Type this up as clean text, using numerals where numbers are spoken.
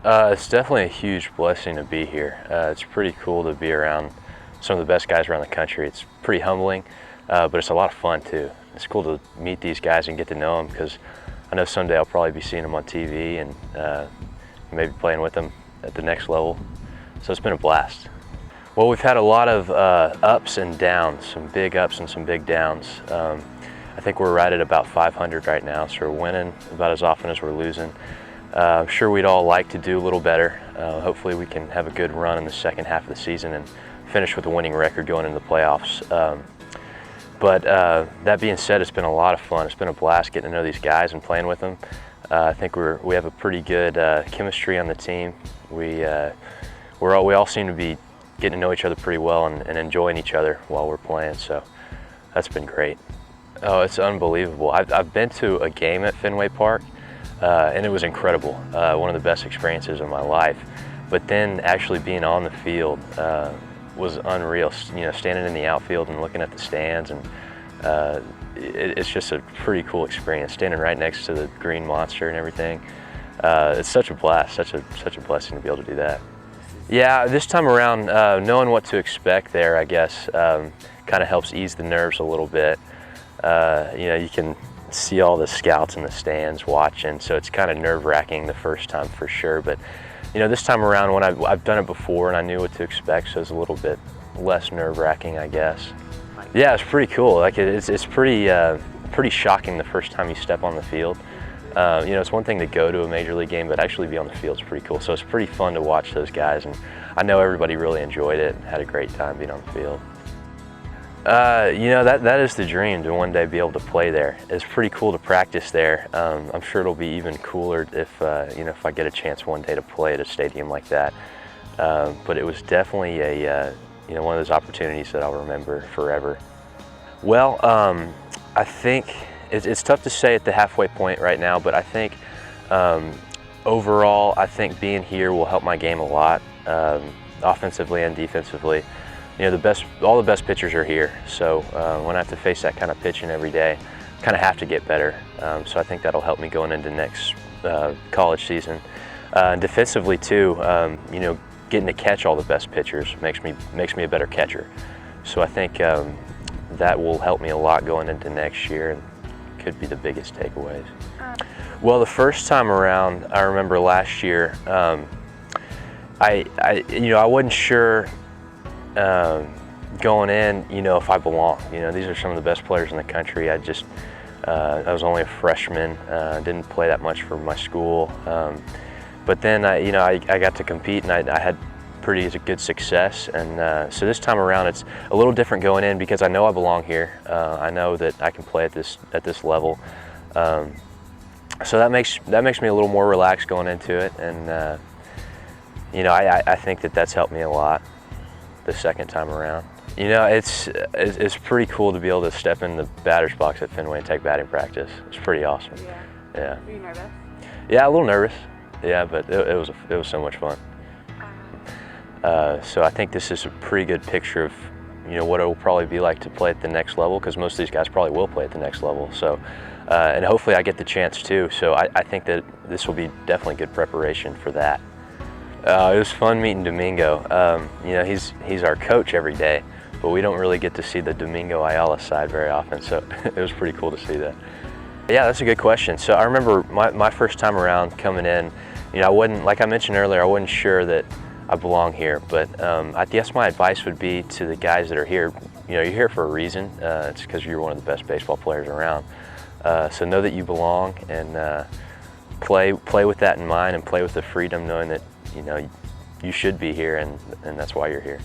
It's definitely a huge blessing to be here. It's pretty cool to be around some of the best guys around the country. It's pretty humbling, but it's a lot of fun too. It's cool to meet these guys and get to know them because I know someday I'll probably be seeing them on TV and maybe playing with them at the next level. So it's been a blast. Well, we've had a lot of ups and downs, some big ups and some big downs. I think we're right at about 500 right now, so we're winning about as often as we're losing. I'm sure we'd all like to do a little better. Hopefully we can have a good run in the second half of the season and finish with a winning record going into the playoffs. But that being said, it's been a lot of fun. It's been a blast getting to know these guys and playing with them. I think we have a pretty good chemistry on the team. We all seem to be getting to know each other pretty well and enjoying each other while we're playing, so that's been great. Oh, it's unbelievable. I've been to a game at Fenway Park, and it was incredible. One of the best experiences of my life. But then actually being on the field was unreal. You know, standing in the outfield and looking at the stands, and it's just a pretty cool experience. Standing right next to the green monster and everything. It's such a blast, such a blessing to be able to do that. Yeah, this time around, knowing what to expect there, I guess, kind of helps ease the nerves a little bit. You know, you can see all the scouts in the stands watching, so it's kind of nerve-wracking the first time for sure. But you know, this time around, when I've done it before and I knew what to expect, so it's a little bit less nerve-wracking, I guess. Yeah, it's pretty cool. Like it's pretty shocking the first time you step on the field. You know, it's one thing to go to a major league game, but actually be on the field is pretty cool. So it's pretty fun to watch those guys, and I know everybody really enjoyed it and had a great time being on the field. You know, that is the dream, to one day be able to play there. It's pretty cool to practice there. I'm sure it'll be even cooler if you know, if I get a chance one day to play at a stadium like that. But it was definitely a you know, one of those opportunities that I'll remember forever. Well, I think it's tough to say at the halfway point right now, but I think overall, I think being here will help my game a lot, offensively and defensively. You know, all the best pitchers are here, so when I have to face that kind of pitching every day, I kind of have to get better. So I think that'll help me going into next college season. Defensively too, you know, getting to catch all the best pitchers makes me a better catcher. So I think that will help me a lot going into next year, and could be the biggest takeaways. Well, the first time around, I remember last year, you know, I wasn't sure going in, you know, if I belong. You know, these are some of the best players in the country. I was only a freshman, didn't play that much for my school, but then you know, I got to compete, and I had pretty good success. And so this time around, it's a little different going in because I know I belong here. I know that I can play at this level, so that makes me a little more relaxed going into it. And you know, I think that's helped me a lot the second time around. You know, it's pretty cool to be able to step in the batter's box at Fenway and take batting practice. It's pretty awesome. Yeah. Were you nervous? Yeah, a little nervous. Yeah, but it was so much fun. So I think this is a pretty good picture of, you know, what it will probably be like to play at the next level, because most of these guys probably will play at the next level. So, and hopefully I get the chance too. So I think that this will be definitely good preparation for that. It was fun meeting Domingo. You know, he's our coach every day, but we don't really get to see the Domingo Ayala side very often, so it was pretty cool to see that. Yeah, that's a good question. So I remember my first time around coming in, you know, I wasn't, like I mentioned earlier, I wasn't sure that I belong here, but I guess my advice would be to the guys that are here, you know, you're here for a reason. It's because you're one of the best baseball players around. So know that you belong, and play with that in mind, and play with the freedom, knowing that, you know, you should be here, and that's why you're here.